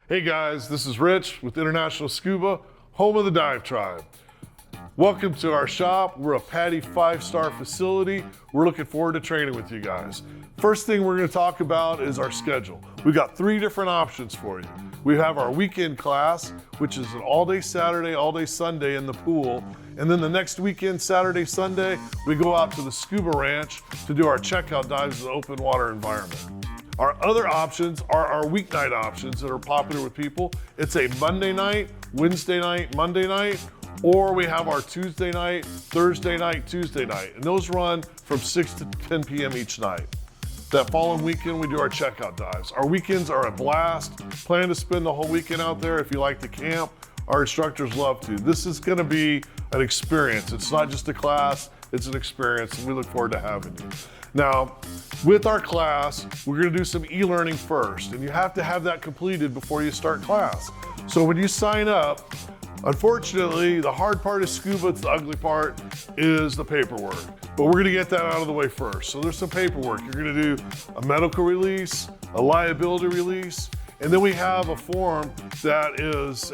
Hey guys, this is Rich with International Scuba, home of the Dive Tribe. Welcome to our shop. We're a PADI 5-star facility. We're looking forward to training with you guys. First thing we're going to talk about is our schedule. We've got 3 different options for you. We have our weekend class, which is an all-day Saturday, all-day Sunday in the pool. And then the next weekend, Saturday, Sunday, we go out to the scuba ranch to do our checkout dives in the open water environment. Our other options are our weeknight options that are popular with people. It's a Monday night, Wednesday night, Monday night, or we have our Tuesday night, Thursday night, Tuesday night. And those run from 6 to 10 p.m. each night. That following weekend, we do our checkout dives. Our weekends are a blast. Plan to spend the whole weekend out there. If you like to camp, our instructors love to. This is gonna be an experience. It's not just a class, it's an experience, and we look forward to having you. Now, with our class, we're gonna do some e-learning first, and you have to have that completed before you start class. So when you sign up, unfortunately, the hard part is scuba, the ugly part is the paperwork. But we're gonna get that out of the way first. So there's some paperwork. You're gonna do a medical release, a liability release, and then we have a form that is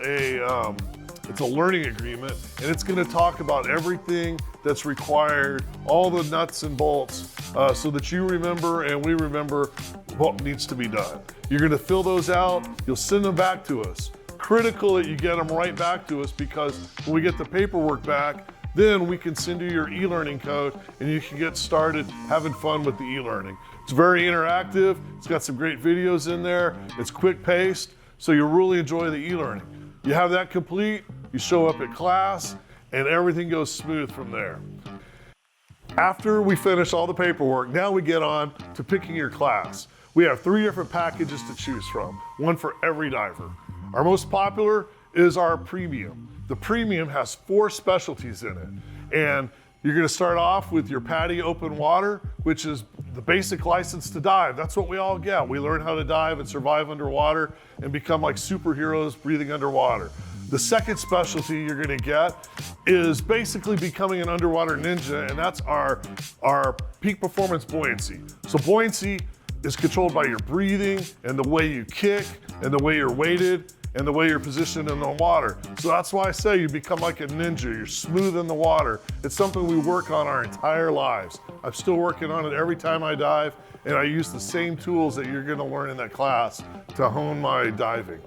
it's a learning agreement, and it's gonna talk about everything that's required, all the nuts and bolts, so that you remember and we remember what needs to be done. You're gonna fill those out, you'll send them back to us. Critical that you get them right back to us, because when we get the paperwork back, then we can send you your e-learning code and you can get started having fun with the e-learning. It's very interactive, it's got some great videos in there, it's quick paced, so you'll really enjoy the e-learning. You have that complete, you show up at class, and everything goes smooth from there. After we finish all the paperwork, now we get on to picking your class. We have 3 different packages to choose from, one for every diver. Our most popular is our premium. The premium has 4 specialties in it. And you're gonna start off with your PADI Open Water, which is the basic license to dive. That's what we all get. We learn how to dive and survive underwater and become like superheroes breathing underwater. The second specialty you're gonna get is basically becoming an underwater ninja, and that's our peak performance buoyancy. So buoyancy is controlled by your breathing and the way you kick and the way you're weighted and the way you're positioned in the water. So that's why I say you become like a ninja. You're smooth in the water. It's something we work on our entire lives. I'm still working on it every time I dive, and I use the same tools that you're gonna learn in that class to hone my diving.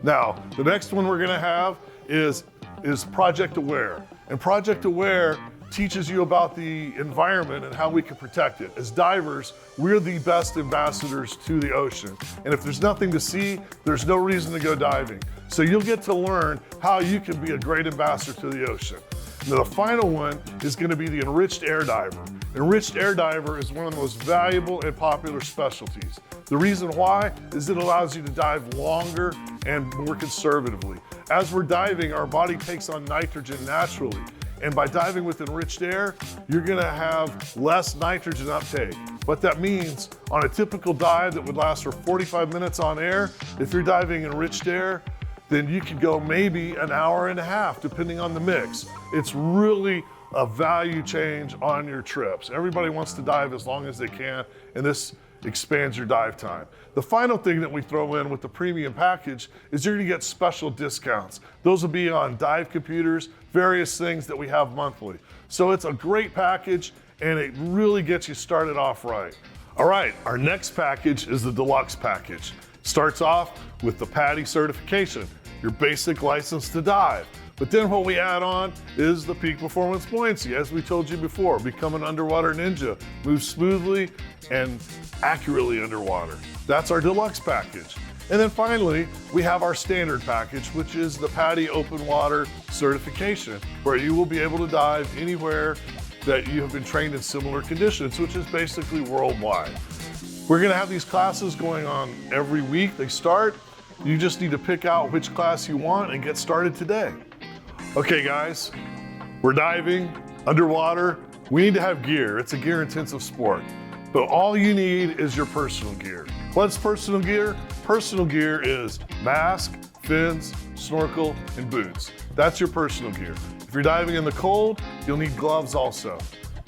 Now, the next one we're gonna have is Project Aware. And Project Aware teaches you about the environment and how we can protect it. As divers, we're the best ambassadors to the ocean. And if there's nothing to see, there's no reason to go diving. So you'll get to learn how you can be a great ambassador to the ocean. Now, the final one is gonna be the Enriched Air Diver. Enriched Air Diver is one of the most valuable and popular specialties. The reason why is it allows you to dive longer and more conservatively. As we're diving, our body takes on nitrogen naturally. And by diving with enriched air, you're gonna have less nitrogen uptake. What that means, on a typical dive that would last for 45 minutes on air, if you're diving enriched air, then you could go maybe an hour and a half, depending on the mix. It's really a value change on your trips. Everybody wants to dive as long as they can, and this expands your dive time. The final thing that we throw in with the premium package is you're gonna get special discounts. Those will be on dive computers, various things that we have monthly. So it's a great package, and it really gets you started off right. All right, our next package is the deluxe package. Starts off with the PADI certification, your basic license to dive. But then what we add on is the peak performance buoyancy. As we told you before, become an underwater ninja, move smoothly and accurately underwater. That's our deluxe package. And then finally, we have our standard package, which is the PADI Open Water certification, where you will be able to dive anywhere that you have been trained in similar conditions, which is basically worldwide. We're gonna have these classes going on every week. They start. You just need to pick out which class you want and get started today. Okay guys, we're diving underwater. We need to have gear. It's a gear intensive sport, but all you need is your personal gear. What's personal gear? Personal gear is mask, fins, snorkel, and boots. That's your personal gear. If you're diving in the cold, you'll need gloves also.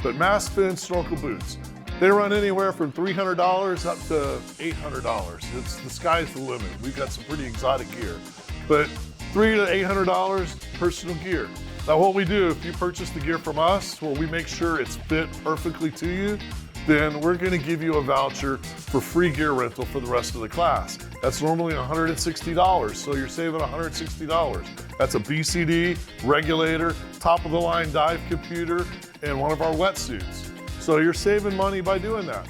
But mask, fins, snorkel, boots. They run anywhere from $300 up to $800. The sky's the limit. We've got some pretty exotic gear, but $300 to $800 personal gear. Now what we do, if you purchase the gear from us, where we make sure it's fit perfectly to you, then we're gonna give you a voucher for free gear rental for the rest of the class. That's normally $160, so you're saving $160. That's a BCD, regulator, top of the line dive computer, and one of our wetsuits. So you're saving money by doing that.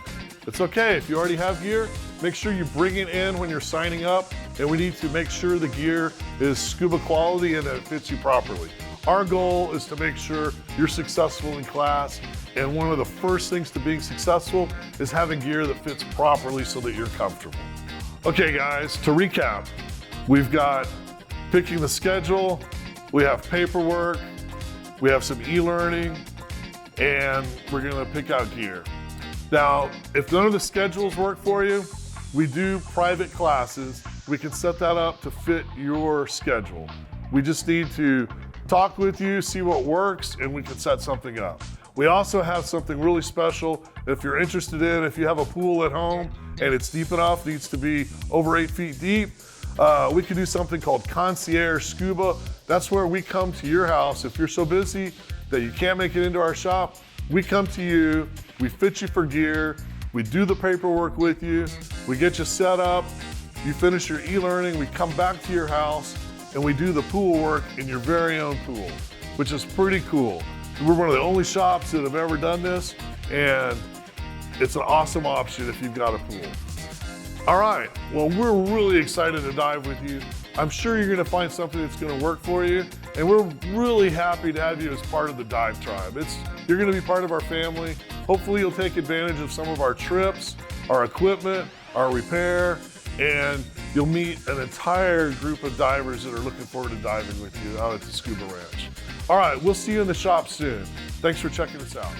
It's okay, if you already have gear, make sure you bring it in when you're signing up, and we need to make sure the gear is scuba quality and that it fits you properly. Our goal is to make sure you're successful in class, and one of the first things to being successful is having gear that fits properly so that you're comfortable. Okay guys, to recap, we've got picking the schedule, we have paperwork, we have some e-learning, and we're gonna pick out gear. Now, if none of the schedules work for you, we do private classes. We can set that up to fit your schedule. We just need to talk with you, see what works, and we can set something up. We also have something really special if you're interested in, if you have a pool at home and it's deep enough, needs to be over 8 feet deep, we can do something called concierge scuba. That's where we come to your house. If you're so busy that you can't make it into our shop, we come to you, we fit you for gear, we do the paperwork with you, we get you set up, you finish your e-learning, we come back to your house, and we do the pool work in your very own pool, which is pretty cool. We're one of the only shops that have ever done this, and it's an awesome option if you've got a pool. All right, well, we're really excited to dive with you. I'm sure you're gonna find something that's gonna work for you, and we're really happy to have you as part of the Dive Tribe. You're gonna be part of our family. Hopefully you'll take advantage of some of our trips, our equipment, our repair, and you'll meet an entire group of divers that are looking forward to diving with you out at the Scuba Ranch. All right, we'll see you in the shop soon. Thanks for checking us out.